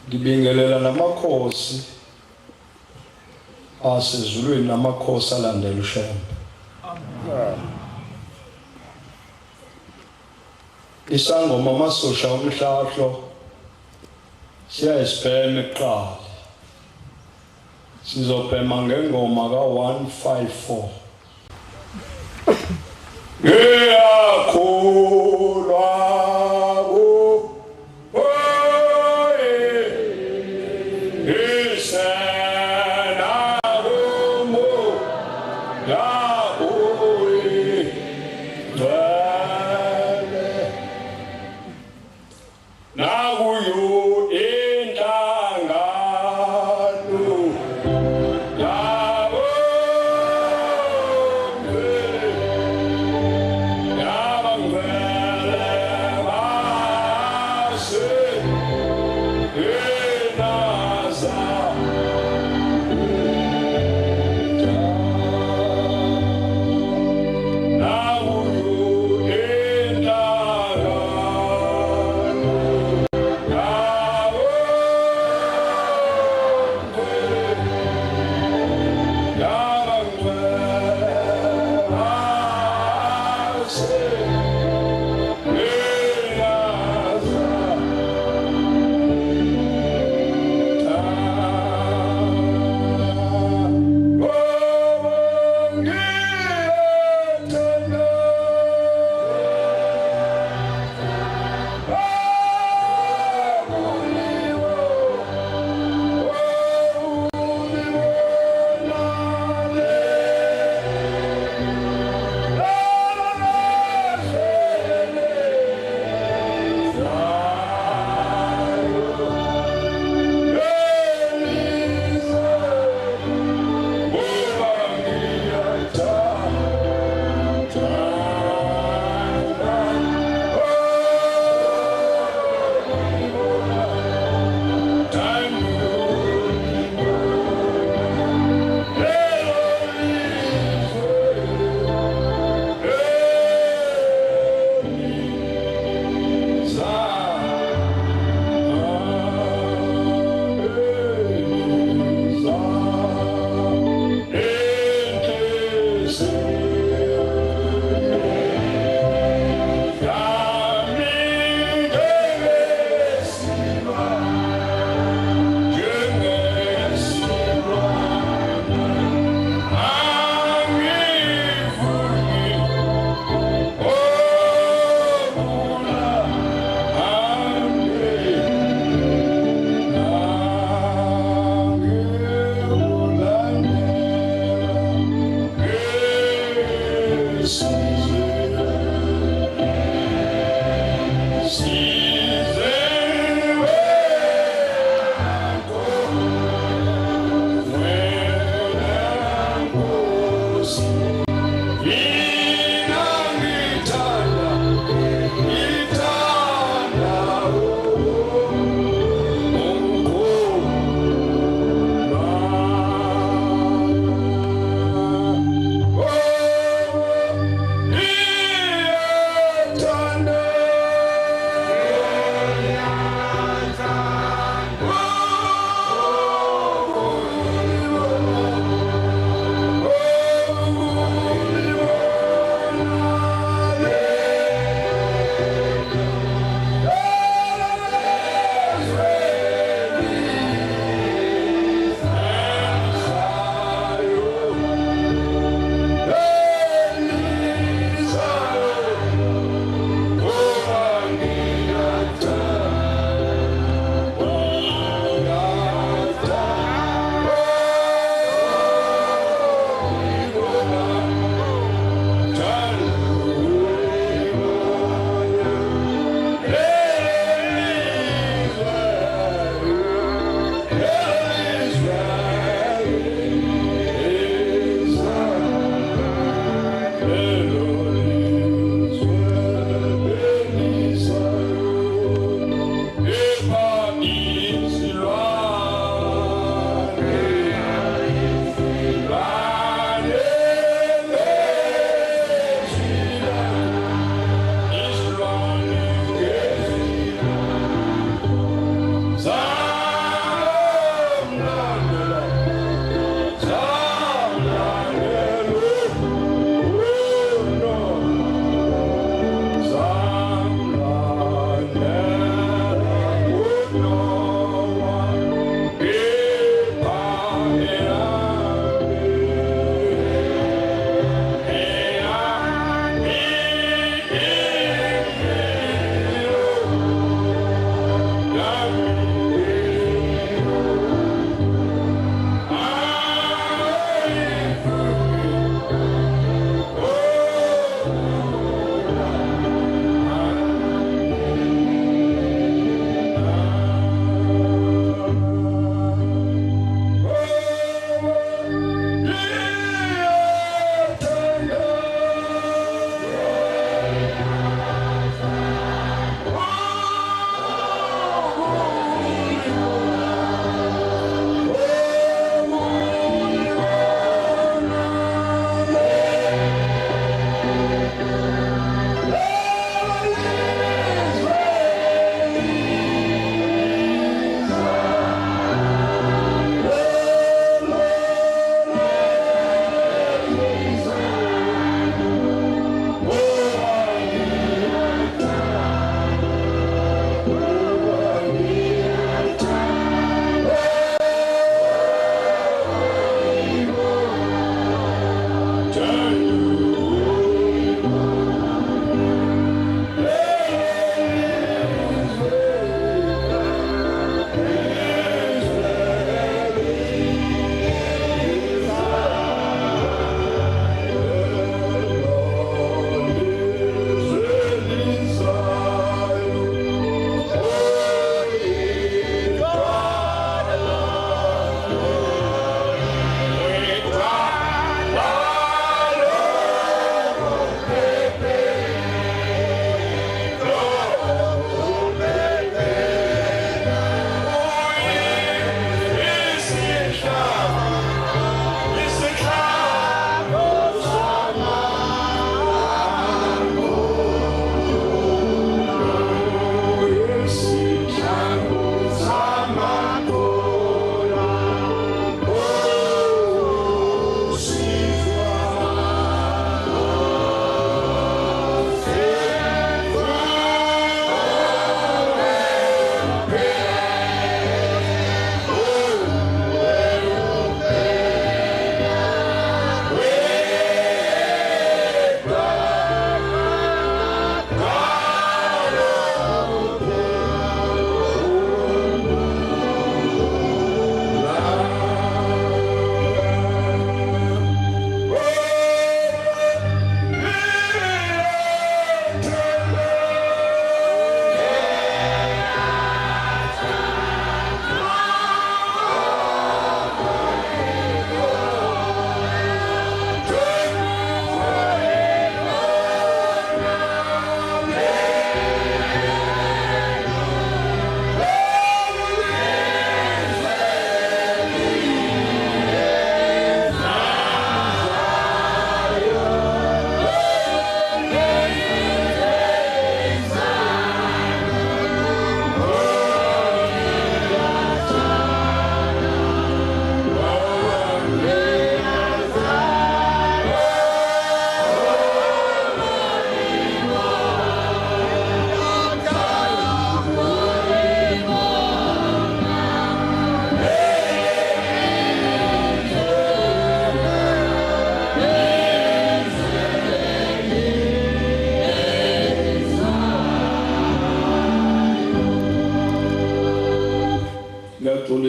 Ngibingelela namakhosi asezulwini namakhosi alandela uShembe. Isangoma masosha umhlahlo siyayisibhema eqala. Sizobhema ngengoma ka154. Ngiyakholwa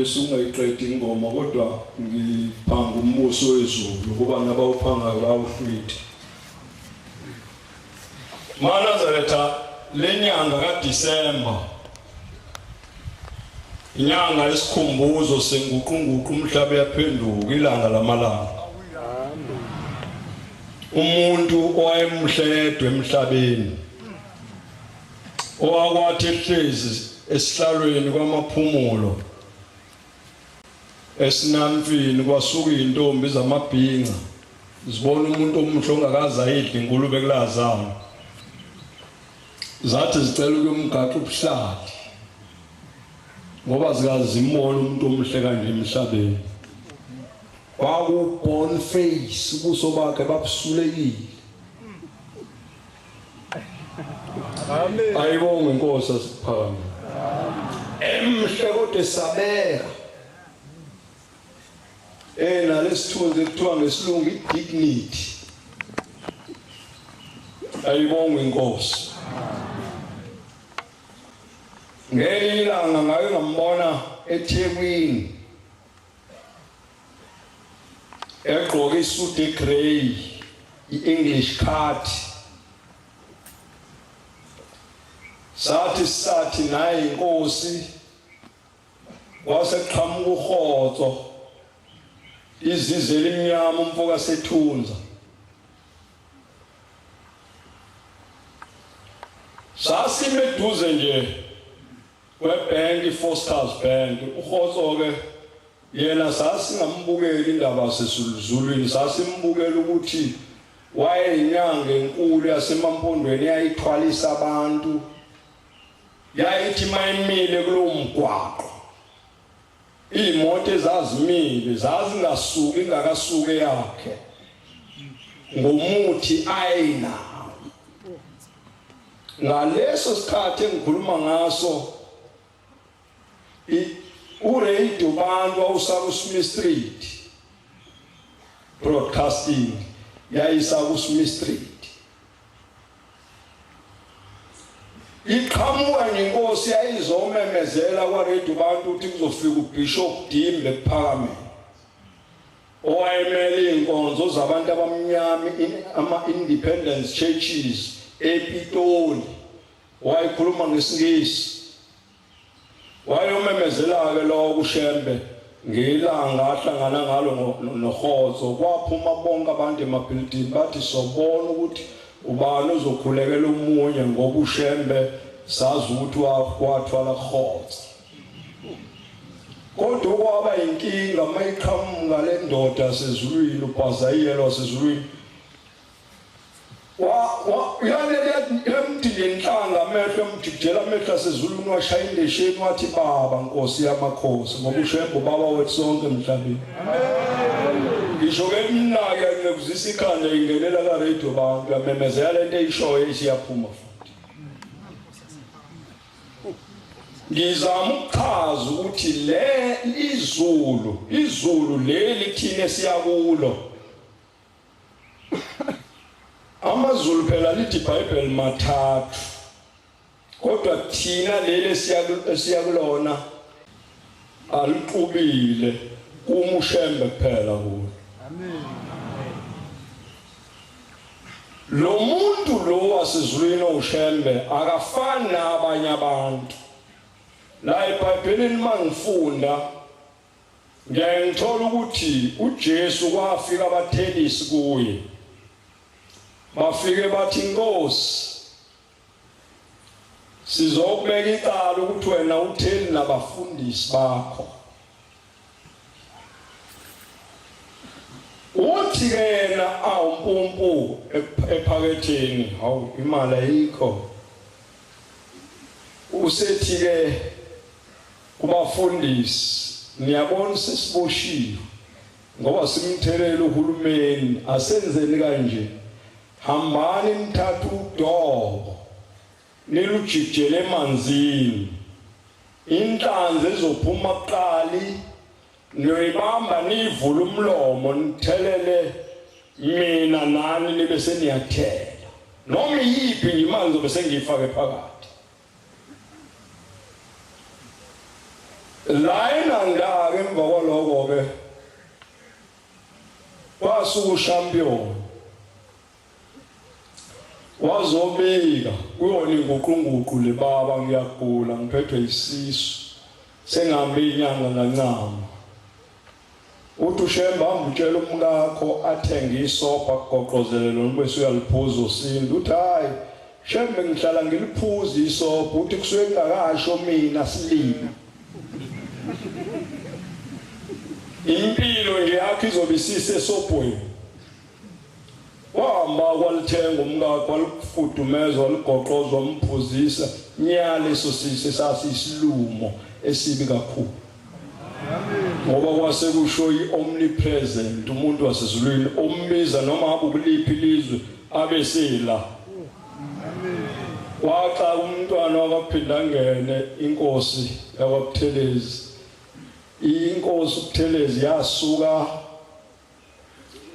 lesungayiqeda ingoma kodwa ngiphanga umbuso wezulu kuba nabawuphanga bawuhlwithi Manazaretha lenyanga kaDisemba inyanga lesikhumbuzo senguqunguqu umhlaba yaphenduka ilanga lamalanga umuntu owayemhledwe emhlabeni owakwathi ehlezi esihlalweni kwamaphumulo esinamfini kwasuka intombi zamabhinqa zibona umuntu omuhle ongakaza ayidla ingulube kulazana zathi zicela ukumgaxa ubuhlali ngoba zikazimona umuntu omuhle kanje emhlabeni kwaku born face ubuso bakhe babusulekile amen ayibonge inkosi asiphakame emhle kodwa esabeka nalesithunzi ekuthiwa ngesilungu idignity ayibonge inkosi ngelinye ilanga ngake ngambona eThekwini egqoke isuit egrey i-English khadi sathi naye inkosi waseqhamuka uRhotso izizwe elimnyama umfoka sethunza sasime eduze nje kwebank iFosters Bank uRhotso ke yena sasingambukeli indaba yaseZulwini sasimbukela ukuthi wayeyinyanga enkulu yasemampondweni yayithwalisa abantu yayithi mayimile kulo mgwaqo imoto ezazimile zazingasuki ingakasuke yakhe ngomuthi ayinawo ngaleso sikhathi engikhuluma ngaso uRadio Bantu awusaka Smith Street broadcasting yayisaka Smith Street iqhamuka inkosi yayizomemezela kwaRadio Bantu ukuthi kuzofika uBishop Dimbe ePhakameni owayemele inkonzo zabantu abamnyama ama-independence churches ePitoli wayekhuluma ngesingisi wayomemezela-ke lowo kuShembe ngelanga ahlangana ngalo noRhotso kwaphuma bonke abantu emabhilidini bathi sobona ukuthi ubani ozokhulekela umunye ngoba uShembe sazi ukuthi wathwala Rhotso kodwa kwaba inkinga mayiqhamuka le ndoda yaseZulwini uBhazayelo waseZulwini yamdile inhlanga amehlo emjikijela amehlo aseZulwini washaya indesheni wathi baba Nkosi yamakhosi ngoba uShembe ubaba wethu sonke emhlabeni ngisho ke mina-ke ngekuzisa ikhanda ingenela kaRadio Bantu yamemezela lento eyishoyo isiyaphuma futhi ngizama ukuchaza ukuthi le izulu leli thina siyakulo amazulu phela lithi iBhayibheli mathathu kodwa thina leli siyakulona aliqubile umuShembe kuphela kulo amen lo muntu lo waseZulwini uShembe akafani nabanye abantu la eBhayibhelini mangifunda ngiyangithola ukuthi uJesu kwafika abathelisi kuye bafike bathi Nkosi sizokubeka icala ukuthi wena utheli nabafundisi bakho uthi yena awumpumpu ephaketheni hawu imali ayikho usethi ke kubafundisi niyabona sesiboshiwe ngoba simthelela uhulumeni asenzeni kanje hambani mthathu udobo nilujikijele emanzini inhlanzi ezophuma kuqali niyoyibamba nivule umlomo nithelele mina nani nibe seniyathela noma yiphi imali zobe sengiyifake phakathi la enangake emva kwaloko-ke wasuka uShampion wazobika kuyona inguqunguqu le baba ngiyagula ngiphethwe isisu sengihambe inyanga kancane uthi uShembe hamba utshela umkakho athenge isobha kugoqozele lo bese uyaliphuza usinda uthi hayi Shembe ngihlala ngiliphuza isobha uthi kusuke ngakasho mina silima impilo nje yakho izobe isisesobhweni wahamba kwalithenga umkakho walikufudumeza waligoqoza wamphuzisa nyaleso sise sasisilumo esibi kakhulu ngoba kwasekusho i-omnipresent umuntu waseZulwini ombiza noma ngabe ukuliphi ilizwe abesela waxa umntwana wakaphinda ngene inkosi yakwaButhelezi inkosi uButhelezi yasuka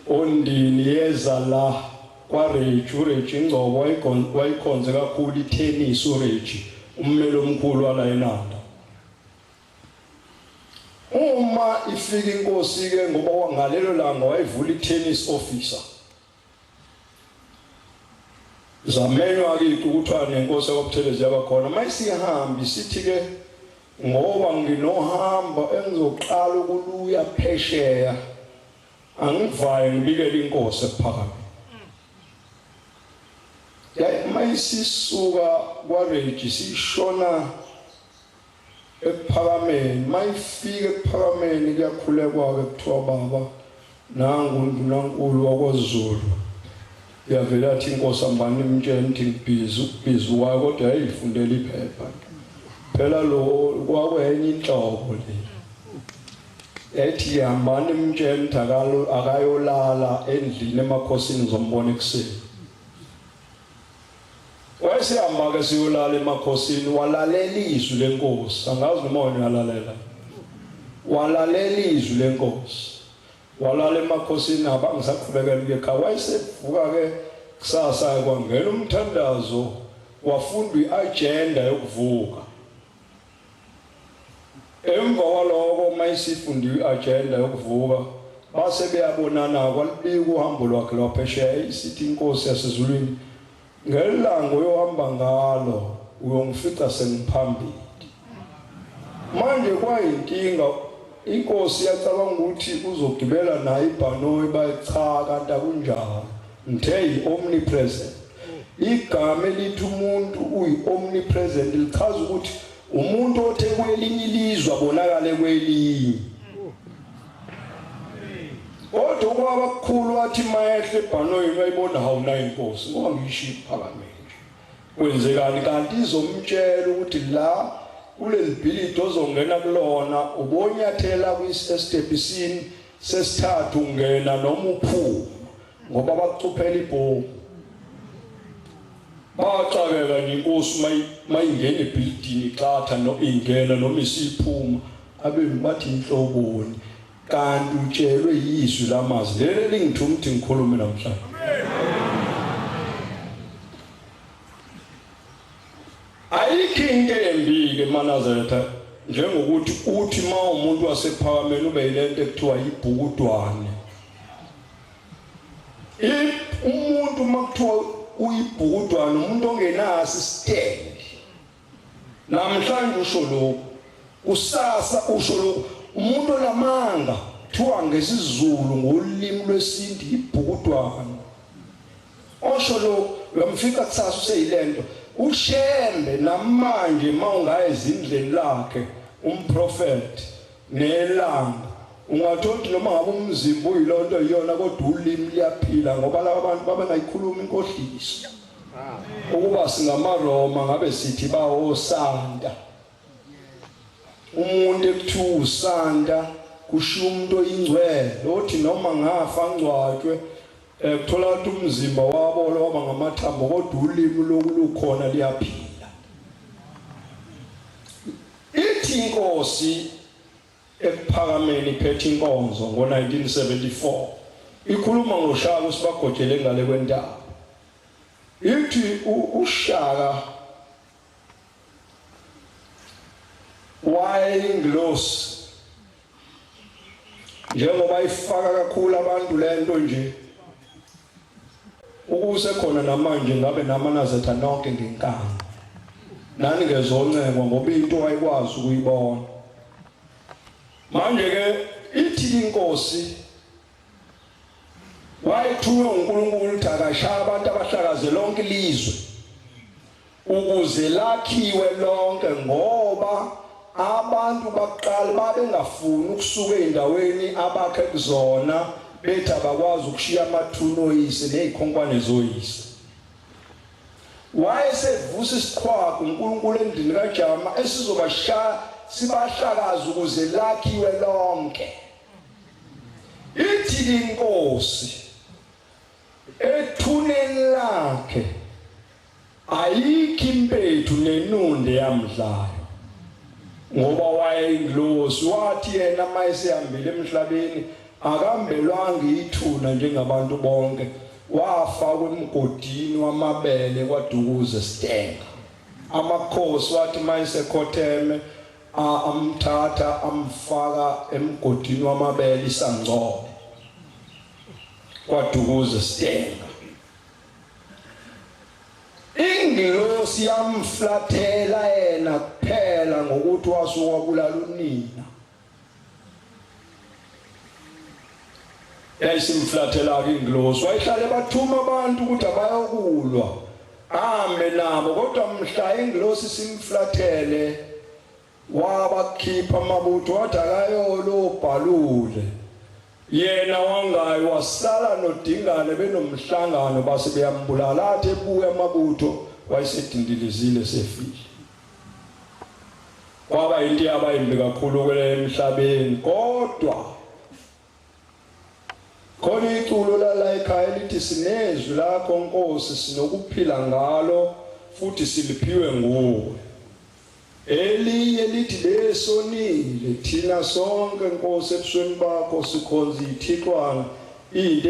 ondini yeza la kwaReji uReji Ingcobo wayikhonze kakhulu itennis uReji ummeli omkhulu wala eNanda. Uma ifika inkosi ke ngoba wangalelo langa wayivula i-tennis officer. Zamenywa ke ukuthiwa nenkosi yakwabuthelezi yabakhona mayisihambi sithi ke ngoba nginohamba engizoqala ukuluya phesheya angivaye ngibikele inkosi ephakame. Ya mayisisuka kwaReji sishona ephakameni mayifika ephakameni kuyakhulekwa ke kuthiwa baba nangu uNdunankulu wakwaZulu yavela athi inkosi ambani imtshela ukuthi ngibhizi wayo kodwa yayifundela iphepha phela lo kwakwenye inhlobo le yathi hambani imtshela ukuthi akayolala endlini emakhosini zombona ekuseni. Wayesihamba ke siyolala emakhosini walalela izwi lenkosi angazi noma wena uyalalela walalela izwi lenkosi walala emakhosini abangisaqhubekela ekhaya wayesevuka ke kusasa kwangena umthandazo wafunda iagenda yokuvuka emva kwaloko mayisifunda iagenda yokuvuka base beyabonana kwalibika uhambo lwakhe lwaphesheya isithi inkosi yasezulwini ngelanga uyohamba ngalo uyongifica sengiphambili. Manje kwayinkinga inkosi yacabanga ukuthi uzogibela naye ibhanoyi bayicha kanti akunjalo. Ngithe omnipresent. Igama elithi umuntu uyi-omnipresent lichaza ukuthi umuntu othe kwelinye ilizwe abonakale kwelinye. Kodwa kwabakhulu wathi mayehle ebhanoyini wayibona hawuna inkosi ngoba ngisho iphakameni. Kwenzekani kanti izomtshela ukuthi la kuleli bhilidi ozongena kulona ubonyathela kwisitebhisini sesithathu ungena noma uphuma ngoba bacuphela ibhomu. Baxakeka nje inkosi mayingena ebhilidini xatha no ingena noma isiphuma abemi bathi inhloboni kanti utshelwe yizwi lamazwi leli lingithume ukuthi ngikhulume namhlanje. Ayikho into embi ke Manazetha njengokuthi uthi ma umuntu wasephakameni ube yilento ekuthiwa yibhukudwane. Umuntu makuthiwa uyibhukudwane umuntu ongenasi stand. Namhlanje usho lokho kusasa usho lokho umuntu onamanga kuthiwa ngesizulu ngolimi lwesintu ibhukudwane. Osho lokho uyamfika kusasa useyilento uShembe namanje mawungaya ezindleni lakhe umprofeti nelanga ungathothi noma ngabe umzimba uyilonto iyona kodwa ulimi liyaphila ngoba laba abantu babengayikhuluma inkohliso ukuba singamaroma ngabe sithi bawosanda umuntu ekuthiwa usanda kushiya umuntu oyingcwele othi noma ngafa ngcwatshwe kuthola ukuthi umzimba wabo waba ngamathambo kodwa ulimi lokukhona liyaphila. Ithi inkosi ekuphakameni iphethe Inkonzo ngo-1974 ikhuluma ngoShaka usibagojele ngale kwentaba. Ithi uShaka wayenglosi njengoba ifaka kakhulu abantu lento nje ukuse khona namanje ngabe naManazetha nonke ngenkanga nani ngezoncengwa ngoba into wayikwazi ukuyibona. Manje ke ithi inkosi wayithunywa uNkulunkulu ukuthi akashaya abantu abahlakaze lonke ilizwe ukuze lakhiwe lonke ngoba abantu baqala babengafuni ukusuka endaweni abakhe kuzona bethi abakwazi ukushiya amathuno oyise nezikhonkwane zoyise. Wayesevusa isiqhwaga uNkulunkulu endini kaJama esizobashaya sibahlakaza ukuze lakhiwe lonke. Ithi inkosi ethuneni lakhe ayikho impethu nenunde yamdlayo ngoba wayenglosi wathi yena mayesehambile emhlabeni akambelwanga ithuna njengabantu bonke wafa kwemgodini wamabele kwadukuze Stenga. amakhosi wathi mayisekhotheme amthatha amfaka emgodini wamabele isangcobo kwaDukuze Stenga. Ingilosi yamflathela yena kuphela ngokuthi wasuka bulala unina. Yayisimflathela ke ingilosi wayihlale bathuma abantu ukuthi abayokulwa ahambe nabo kodwa mhla ingilosi simflathele wabakhipha amabutho wathi akayolo bhalule yena wangayi wasala noDingane benomhlangano base beyambulala athi ebuya amabutho wayesedindilizile sefile. Kwaba into yabayimbi kakhulu kwele emhlabeni kodwa khona iculo la ekhaya lithi sinezwi lakho Nkosi sinokuphila ngalo futhi siliphiwe nguwe. Elinye lithi lesonile thina sonke Nkosi ebusweni bakho sikhonza ithixwana izinto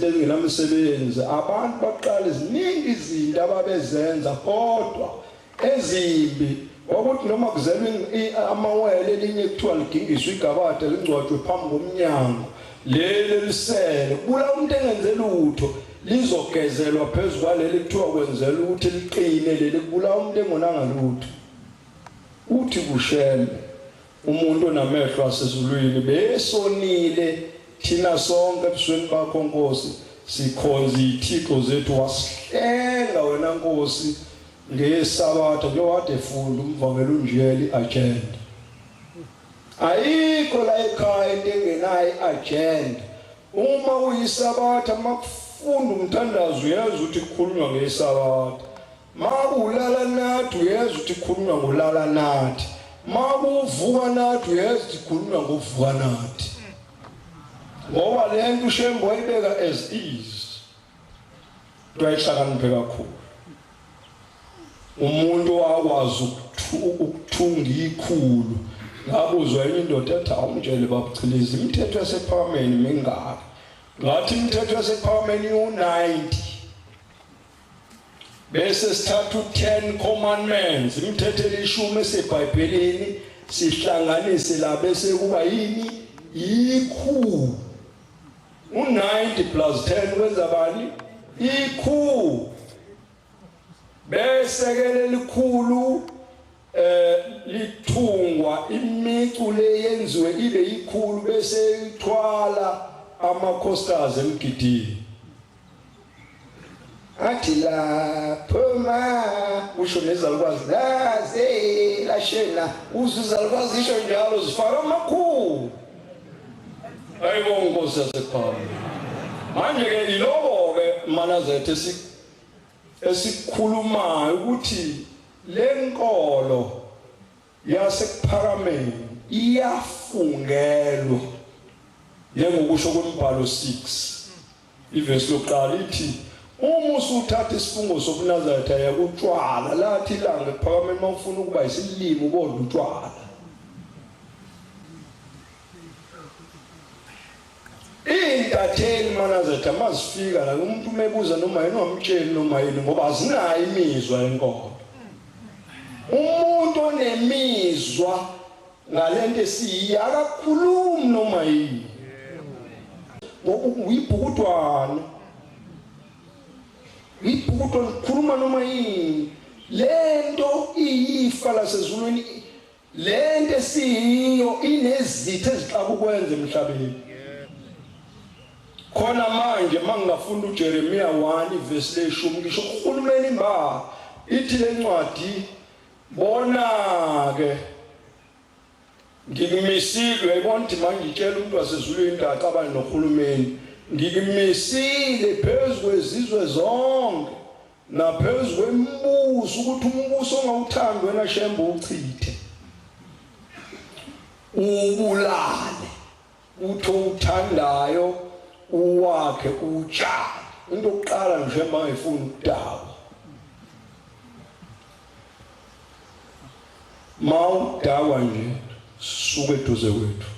ezingenamsebenzi abantu baqala iziningi izinto ababezenza kodwa ezimbi ukuthi noma kuzelwe amawele elinye kuthiwa ligingiswa igabade lingcwatshwe phambi komnyango leli lisele kula umuntu engenze lutho lizogezelwa phezulu kwaleli kuthiwa kwenzela ukuthi liqine leli kula umuntu engonanga lutho. Uthi kuShembe umuntu onamehlo asezulwini besonile thina sonke ebusweni bakho Nkosi sikhonza ithixo zethu wasihlenga wena Nkosi ngeSabatha njengokade efunda umvangelo unjeli agenda. Ayikho la ekhaya into engenayo agenda. Uma uyiSabatha makufunda umthandazo uyezwa ukuthi kukhulunywa ngeSabatha. Makulala nathi uyezwa ukuthi kukhulunywa ngolala nathi. Makuvuka nathi uyezwa ukuthi kukhulunywa ngovuka nathi. Ngoba lento uShembe wayibeka as is. Wayihlakaniphe kakhulu. Umuntu wakwazi ukuthunga ikhulu. Ngabuzwa enye indoda ethi awumtshele babuChiliza imithetho yasephakameni mingaka. Ngathi imithetho yasephakameni u90. Bese sithatha u10 commandments imithetho elishumi eseBhayibhelini sihlanganise la bese kuba yini ikhulu. U90 plus 10 kwenza bani? Ikhulu. Bese ke lelikhulu lithungwa imicu leyenziwe ibe ikhulu bese ithwala amakhosikazi emgidini. Athi la phuma usho nezalukwazi laze lashela uzizalukwazi isho njalo zifaka amakhulu. Ayibonga Nkosi yasekhaya. Manje ke iloko ke manazethe esikhulumayo ukuthi lenkolo yasekuphakameni iyafungelwa njengokusho kwembhalo 6 ivesi lokuqala ithi uma usuthatha isifungo sobuNazaretha yakutshwala lathi ilanga ekuphakameni mawufuna ukuba isilimo ubodla utshwala. Intatheli manazetha mazifika la umuntu umebuza noma yini wamtsheli noma yini ngoba azinayo imizwa enkolo. Umuntu onemizwa ngalento esiya akakhulumi noma yini. Uyibhukudwana. Uyibhukudwana ukukhuluma noma yini. Lento iyifa lasezulwini lento esiyiyo inezitho ezixaka ukwenza emhlabeni. Khona manje mangafunda uJeremiya 1 verse 10 ngisho ukhulumeni imba ithi lencwadi bona ke ngikumisile yibona ukuthi manje ngitshela umuntu wasezulwini ngacabana nokhulumeni ngikumisile phezulu kwezizwe zonke naphezulu kwemibuso ukuthi umbuso ongawuthandi wena Shembe uchithe ubulale utho uthandayo uwakhe utshale into oqala nje mangifuna ukudaba mawudawa nje suke eduze kwethu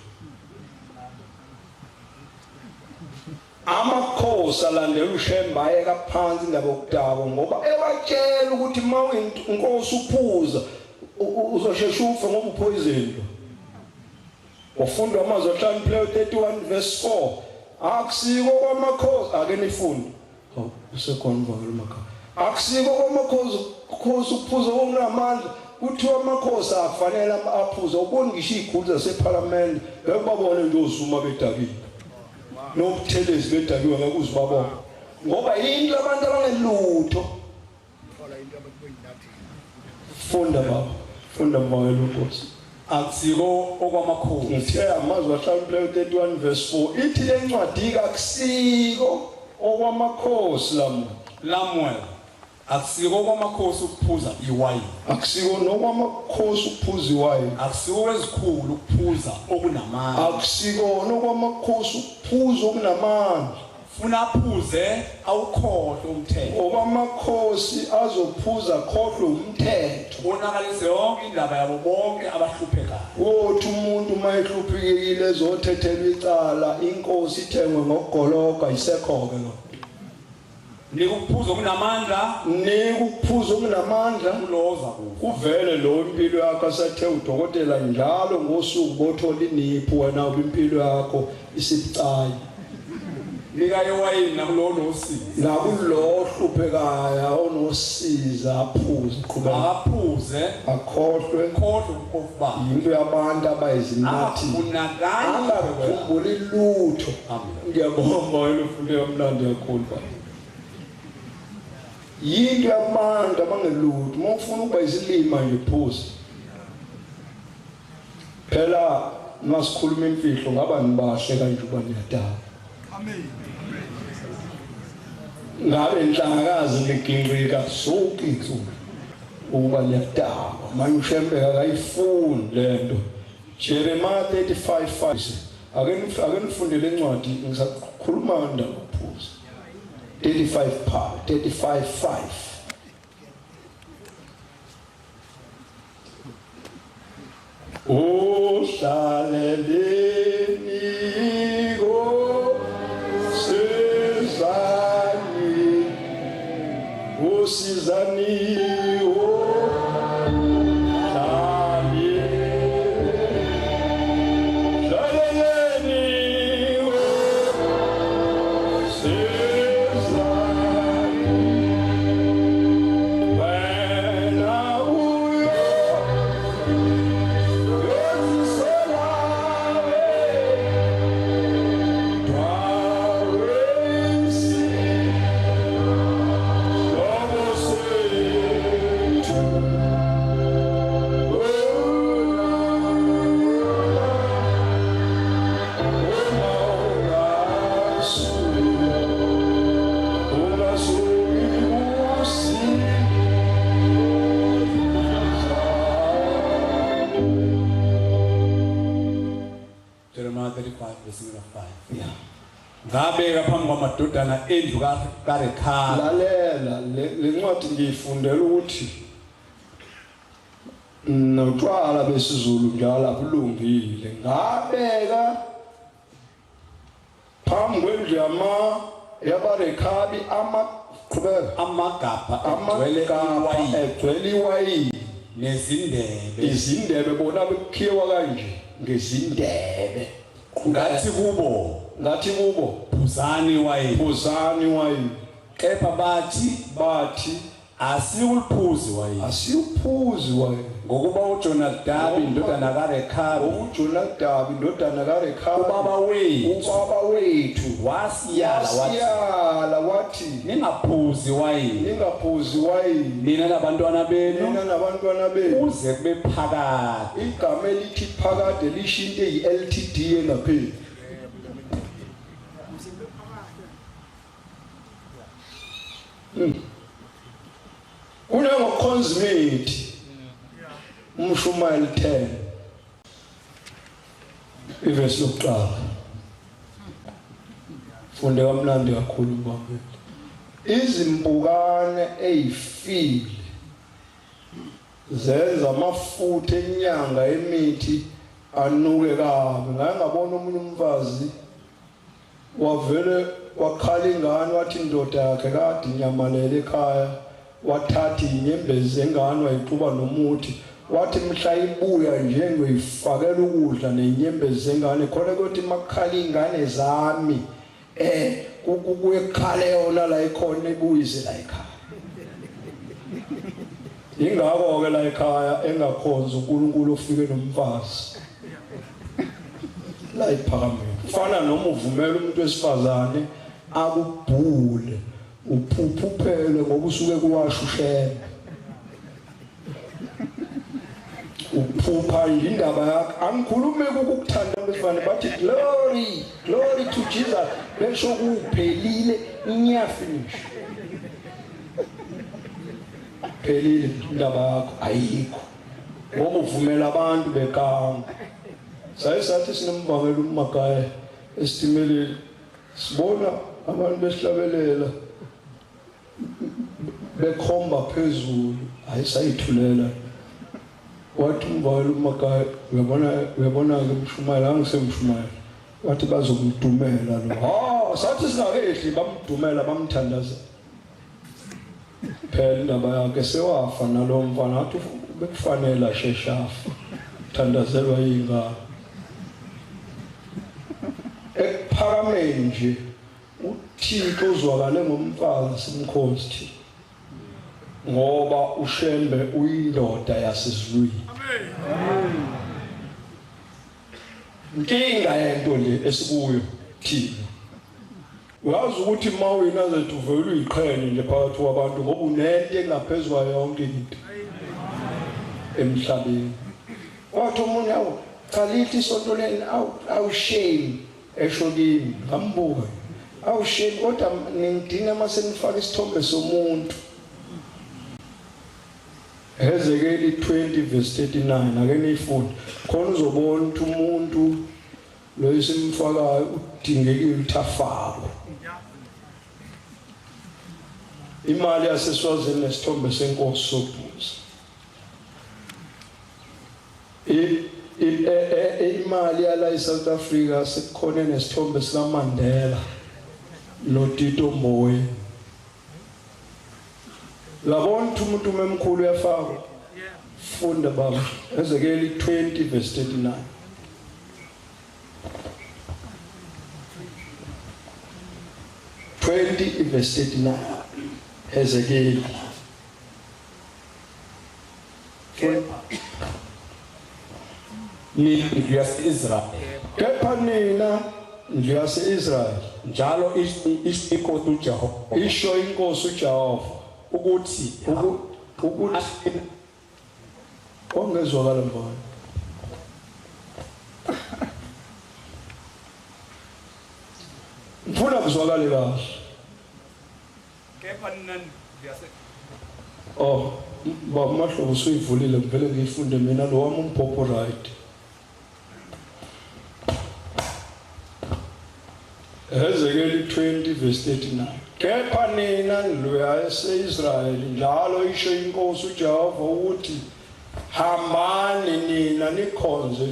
amakhosi alandela uShembe ayeka phansi indaba yokudaba ngoba ebatshela ukuthi inkosi uphuza uzoshesha ufe ngoba uphoyizeni. Ufunda amazwi ahlanu Plato 31 verse 4 akusiko kwamakhosi ake nifunde usekhona valo emakhaya akusiko kwamakhosi ukuphuza okunamandla kuthiwa amakhosi afanele aphuza ubone ngisho izikhulu zaseParliament bekubabone nje osuma bedakile nobuthelezi bedakiwe ngeke uzibabona ngoba yini labantu abangelutho. Funda baba funda mawela Nkosi. Akusiko okwamakhosi ngithe amazwi ahlanu Plato 31 verse 4 ithi lencwadi akusiko okwamakhosi lamuel akusiko okwamakhosi ukuphuza iwayini akusiko nokwamakhosi ukuphuza iwayini akusiko ezikhulu ukuphuza okunamandla akusiko nokwamakhosi ukuphuza okunamandla funa aphuze awukhohle umthetho okwamakhosi azophuza khohle umthetho unakalise yonke indaba yabo bonke abahluphekayo. Wothi umuntu mayehluphekile ezothethelwa icala inkosi ithengwe ngokugoloka isekhoke lo nikuphuza okunamandla nikuphuza okunamandla kuloza kuvele lo impilo yakho asathe udokotela njalo ngosuku bothola iniphu wena impilo yakho isibucayi nika iwayini nakulona usiza nakulo hluphekaya onosiza aphuze qhubeka aphuze akhohlwe ukuba into yabantu abayizinathi angakhumbuli lutho. Ngiyabonga wena ufunde kamnandi kakhulu baba. Yinto yabantu abangelutho mawufuna ukuba isilima nje phuze phela masikhuluma imfihlo ngaba nibahle kanje uba niyadaba. Amen. Ngabe inhlangakazi ngigingqika sonke insuku uba niyadaba manje uShembe akayifundi lento. Jeremiah 35:5 ake nifundele incwadi ngisakhuluma ngandaba ukuphuza 35:5 Uhlaleleni Usizani ngabeka phambi kwamadodana endlu kaRekhabi. Lalela le ncwadi ngiyifundela ukuthi notshwala besizulu njalo abulungile. Ngabeka phambi kwendlu yabaRekhabi amagabha egcwele iwayini nezindebe bona bekhiwa kanje ngezindebe ngathi kubo phuzani wayini kepha bathi asiyuphuzi wayini ngokuba uJonadabi indodana kaRekhabi ubaba wethu wasiyala wathi ningaphuzi wayini nina nabantwana benu uze kube phakade. Igama elithi phakade lisho into eyi-LTD engapheli. Unangokhonzimithi uMshumayeli 10 ivesi lokuqala funde kamnandi kakhulu mbambeli. Izimpukane eyifile zenza amafutha enyanga emithi anuke kabi. Ngake ngabona omunye umfazi wavele wakhala ingane wathi indoda yakhe kade inyamalele ekhaya wathatha inyembezi engane wayixuba nomuthi wathi mhla ibuya nje ngoyifakela ukudla nenyembezi zengane khona ukuthi makhala ingane zami kuyekhala yona la ikhona ibuyise la ekhaya ingakho ke la ekhaya engakhonza uNkulunkulu ofike nomfazi la iphakameni fana noma uvumela umuntu wesifazane akubhule uphuphuphele ngoba usuke kuwasha ushembe uphupha indaba yakhe angikhulume ukukuthanda besifane bathi glory to Jesus besho kuphelile inyafinish phelile indaba yakho ayikho ngoba uvumela abantu bekanga sathi sinomvangela uMagaya esitimeleni sibona abantu besihlabelela bekhomba phezulu ayisayithulela wathi umvangela uMagaya uyabona ke umshumayela angisemshumayela wathi bazokumdumela lo sathi singakehli bamdumela bamthandaza phela indaba yakhe sewafa nalo mfana wathi bekufanele asheshafa thandazelwa ingane ekuphakameni nje uThixo uzwakale ngomfazi simkhosi ngoba uShembe uyindoda yasezulwini amen inkinga yento le esikuyo thina uyazi ukuthi mawina zethu vele uyiqhenye nje phakathi kwabantu ngoba unento engaphezulu yonke into emhlabeni wathi umuntu yawo chalithi isonto leni awushame eshokini ngambuka awushame kodwa ningidinga mase nifaka isithombe somuntu Ezekeli 20 verse 39 ake niyifunde khona uzobona ukuthi umuntu lo isimfakayo udingekile uthafako imali yaseswazini nesithombe senkosi sobuza imali yala eSouth Africa sekukhona nesithombe sikaMandela noTito Mbowe labona umuntu memkhulu uyafaka funda baba Ezekeli 20 verse 39 20 verse 39 Ezekeli ni ndlu yase-Israyeli kepha nina ndlu yase-Israyeli njalo isho inkosi uJehova isho inkosi uJehova ukuthi ongezwakala mfana mfuna kuzwakale kahle kepha nina ndiyase baba mahlobo usuyivulile ngivele ngiyifunde mina lo wami umpopho right Ezekeli 20 verse 39 kepha nina ndlu yase-Israyeli njalo isho inkosi uJehova ukuthi hambani nina nikhonze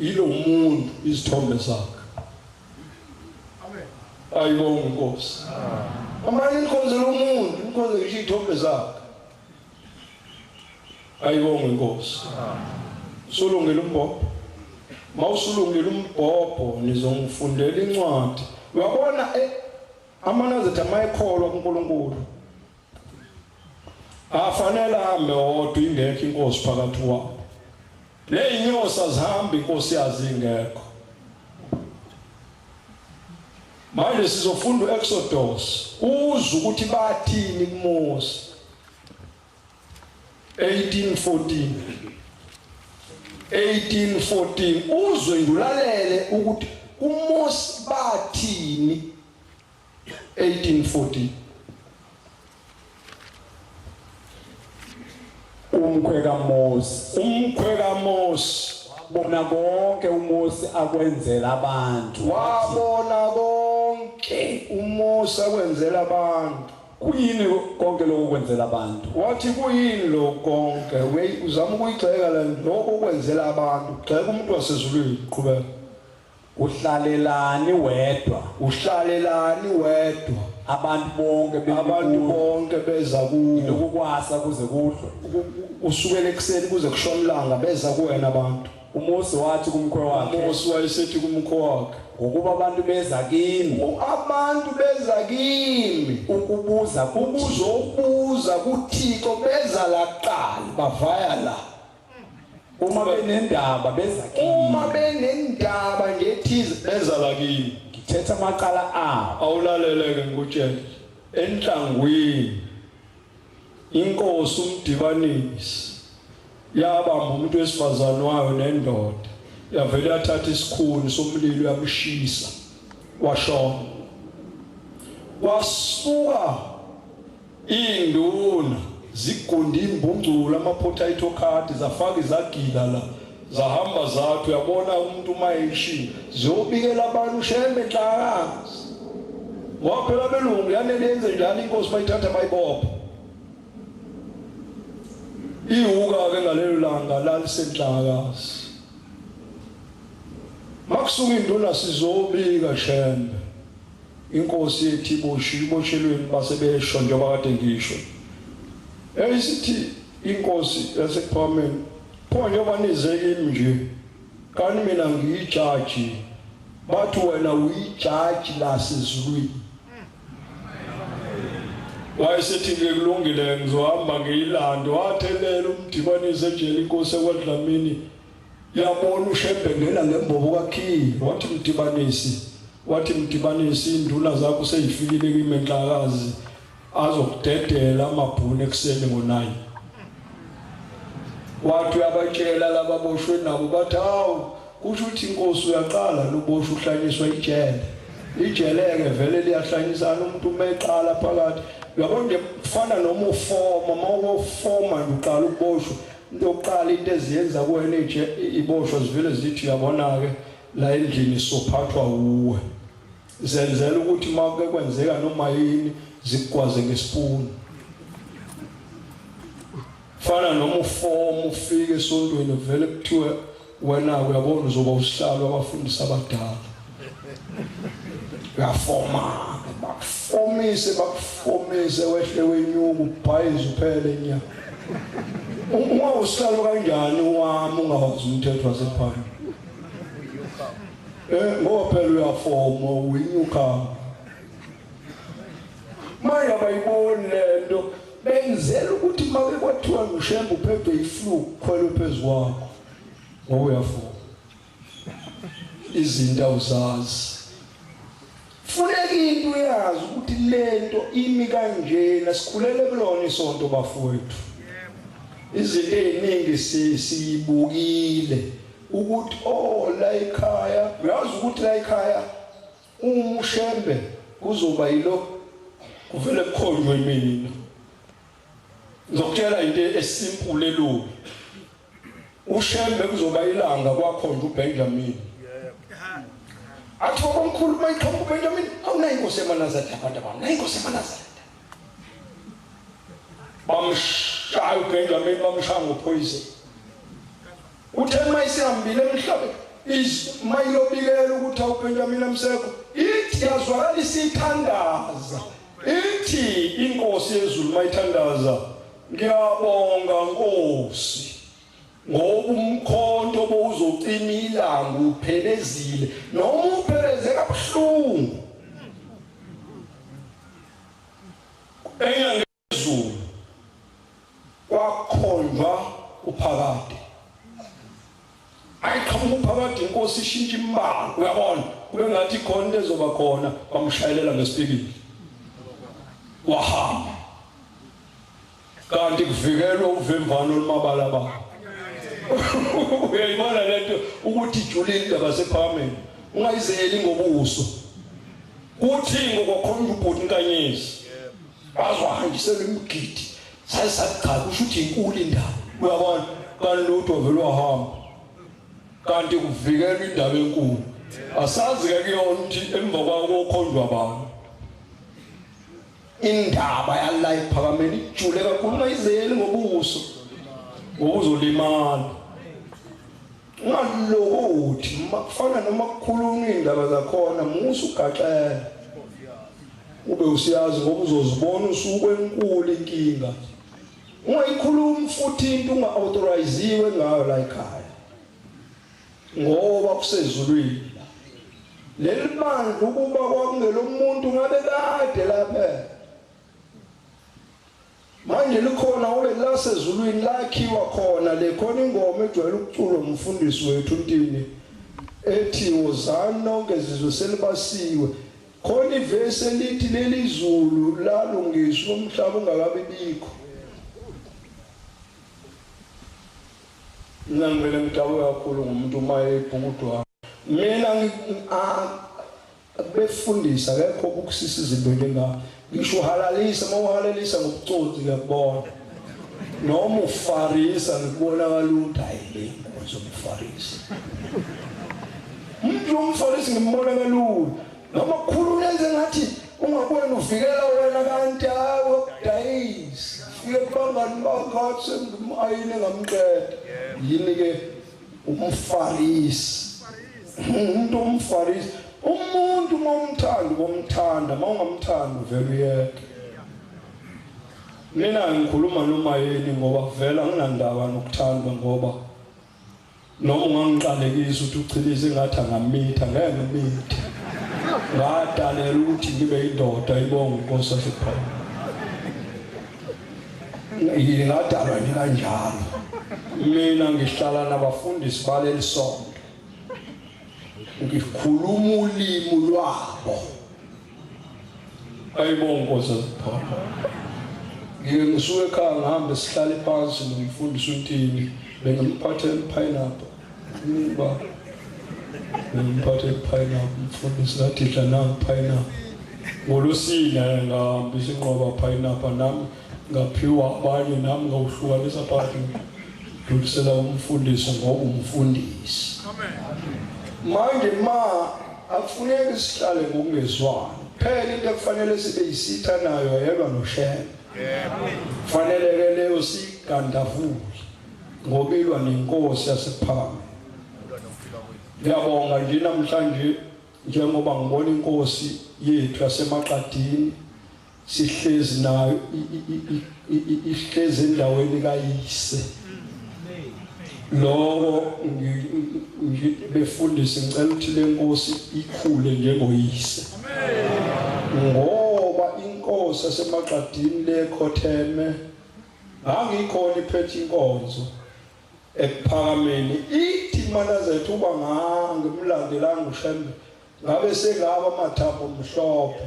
yilo muntu izithombe zakhe amen ayibonga inkosi hambani nikhonze lo muntu nikhonze ngisho izithombe zakhe ayibonga inkosi sulungile umbhobho mawusulungile umbhobho nizongifundela incwadi uyabona amanazethu amayikholwa kuNkulunkulu afanele ahambe wodwa ingekho inkosi phakathi kwabo leyinyosi azihamba inkosi yazi ingekho manje sizofunda uExodus uzwe ukuthi bathini kuMose 1814 uzwe ndulalele ukuthi uMose bathini 1814 umkhwe kaMose bona konke uMose akwenzela abantu wabona konke uMose akwenzela abantu kuyini konke lokho kwenzela abantu wathi kuyini lokho konke uzama ukuyigxeka le lokho kwenzela abantu gxeka umuntu wasezulwini qhubeka uhlalelani wedwa abantu bonke beza kuwe lokukwasa kuze kuhlwe usukela ekseni kuze kushonilanga beza kuwena abantu. uMose wathi kumkhwe wakhe uMose wayesethi kumkhwe wakhe ngokuba abantu beza kimi ukubuza kuThixo beza laqala bavaya la. Uma benendaba beza ngethize beza la kimi. Ngithetha amaqala abo. Awulaleleke ngikutshela enhlangwini inkosi umdibanisi yabamba umuntu wesifazane wayo nendoda yavele yathatha isikhuni somlilo yamshisa washona. Wasuka induna zigunda imbungcula amapotato card zafaka izagila la zahamba zathu yabona umuntu mayishiya ziyobikela abantu Shembe enhlakazi. Waphela belungu yanelenze njalo inkosi bayithatha bayibopha. Ihuka ke ngalelo langa lalisenhlakazi. Makusuka induna sizobika Shembe. Inkosi yethi iboshelweni basebesho njengoba kade ngisho. Eyisithi inkosi yasePhalamende pho njengoba nize kimi nje kanti mina ngiyijaji bathi wena uyijaji lasezulwini. Wayesethi ngikulungile ngizohamba ngiyilando wathelela umdibanisi ejele inkosi ekwadlamini yabona uShembe ngena ngembobo kaKhili wathi mdibanisi induna zakho seyifikile kimi enhlakazi azokudedela amabhunu ekseni ngo9. Wathi abatshela lababoshwe nabo bathi hawu kusho ukuthi inkosi uyaqala luboshwe uhlanyiswa ijeleke vele liyahlanyisana umuntu umeqala phakathi. Uyabona nje kufana noma ufoma mawufoma nje uqala ukuboshwa into yokuqala into eziyenza kuwena iboshwa zivele zithi uyabona ke la endlini sophathwa uwe zenzela ukuthi make kwenzeka noma yini zikwaze ngesipuni. Fana noma ufoma ufike esontweni vele kuthiwe wena uyabona uzoba usihlalo abafundisi abadala. Uyafoma bakufomise wehle wenyuku ubhayize uphele nya. Uma usihlalo kanjani wami ungawazi umthetho wasePhalamende? Ngoba phela uyafoma uyinyuka. Manje abayiboni lento benzela ukuthi make kwathiwa ngishembe uphethwe iflu khwela phezulu kwakho ngoba uyafoma. Izinto awuzazi. Funeka into uyazi ukuthi lento imi kanjena sikhulele kulona isonto bafowethu. Izinto eziningi siyibukile ukuthi la ekhaya uyazi ukuthi la ekhaya uMshembe kuzoba yilo kuvele kukhonjwe mina. Ngizokutshela into esimple lo. uShembe kuzoba ilanga kwakhonja uBenjamin. Athi omkhulu mayiqhamuka uBenjamin awunayo inkosi eManazareta abantu abanayo inkosi eManazareta. Bamshaya uBenjamin bamshaya ngophoyison. Uthe mayisihambile emhlabeni mayilobikela ukuthi uBenjamin amsekho ithi yazwakala isithandaza. Ithi inkosi yezulu mayithandaza ngiyabonga Nkosi ngoba umkhonto bowuzocima ilanga uphelezile noma upheleze kabuhlungu enyangezulu wakhonjwa uphakade. Ayiqhamuka uphakade inkosi ishintsha imbala uyabona kube ngathi khona into ezoba khona bamshayelela ngesipikili wahamba kanti kuvikelwa uvemvano olumabalabala. Uyayibona lento ukuthi ijulile indaba sePhalamende ungayizeli ngobuso kuthi ngokhonya ubhuti inkanyezi bazwahanjisela imgidi sayisacha kusho ukuthi inkulu indaba uyabona kanti lutho vele wahamba kanti kuvikelwa indaba enkulu asazi ke kuyona ukuthi emva kwako ukhonjwa abantu indaba yala ePhalamende ijule kakhulu ungayizeli ngobuso ngokuzolimala. ungalokothi kufana noma kukhuluma indaba zakhona musu ugaxela ube usiyazi ngoba uzozibona usuku enkulu inkinga ungayikhuluma futhi into unga-authoriziwe ngayo la ekhaya ngoba kusezulwini leli bandla ukuba kwakungelo muntu ngabe kade lapha manje likhona ube la sezulwini lakhiwa khona le khona ingoma ejwayele ukuculwa umfundisi wethu uNtini ethi wozani nonke izizwe selibasiwe khona ivesi elithi leli zulu lalungiswa umhlaba ungakabi bikho ngangibele ngijabule kakhulu ngomuntu maye ibhukudwa mina befundisa akekho ukusisa izinto njenga ngisho uhalalisa mawuhalalisa ngobuconsi ngiyakubona noma ufarisa ngikubona kalula hayi inkonzo umfarisi umuntu umfarisi ngimbona kalula noma kukhulu lenze ngathi ungabona uvikela wena kanti hawo days fike bangani bakho semayine ngamqeda yini ke umfarisi umuntu umfarisi umuntu momthanda mawungamthanda vele uyeke mina ngikhuluma noma yini ngoba vela nginandaba nokuthandwa ngoba noma ungangiqalekisa ukuthi uchilize ngathi angamitha ngeke ngimithe ngadalela ukuthi ngibe indoda ibonga inkosi yasekhaya yini ngadalwa nje kanjalo mina ngihlala nabafundisi baleli sonto ngikhuluma ulimi lwabo ayibonga inkosi yasekhaya ngisuke ekhaya ngihambe sihlale phansi nomfundisi uNtini bengimphathela pineapple ngoba ngimphathe pineapple umfundisi ngathi dla nangu pineapple ngolosina ngihambisa inqoba pineapple nami ngaphiwa abanye nami ngawuhlukanisa phakathi ngidlulisela umfundisi ngoba umfundisi manje akufuneki sihlale ngokungezwani phela into ekufanele sibe yisitha nayo yelwa noShembe kufanele ke leyo sigandavule ngoba ilwa nenkosi yasephanga ngiyabonga nje namhlanje njengoba ngibona inkosi yethu yasemaqadini sihlezi nayo ihlezi endaweni kayise lokho befundisi ngicela ukuthi le nkosi ikhule njengoyise ngoba inkosi yasemaqadini lekhotheme angikhona iphethe inkonzo ekuphakameni ithi mana zethu uba ngimlandelanga uShembe ngabe sengaba amathambo mhlophe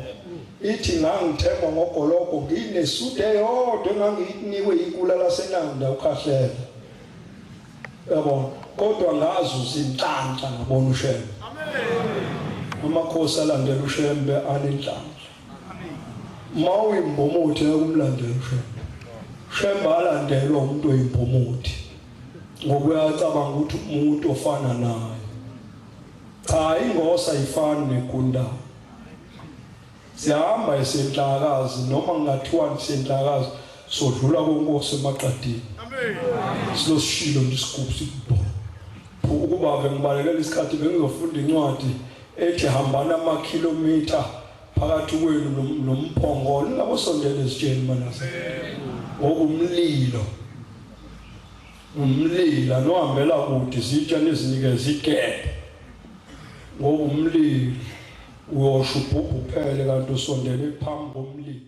ithi ngangithemba ngogoloko nginesude eyodwa engangiyinikwe inkula lasenanda ukhahlela yabona kodwa ngazuza inhlanhla ngabona uShembe amakhosi alandela uShembe anenhlanhla mawuyimbomuthi ukumlandela uShembe alandelwa umuntu oyimbomuthi ngoba uyacabanga ukuthi umuntu ofana naye cha ingosa ayifani negundana siyahamba esenhlakazi noma ngingathiwa senhlakazi sodlula konkosi emaqadini silosishilo nje isigubhu sikubho ukuba bengibalekela isikhathi bengizofunda incwadi ethi hambana amakhilomitha phakathi kwenu nomphongolo ngabosondela ezitsheni manase ngoba umlilo nohambela kude izitshana ezinikeza igebhe ngoba umlilo uyosho ubhubhu phele kanti usondele phambi komlilo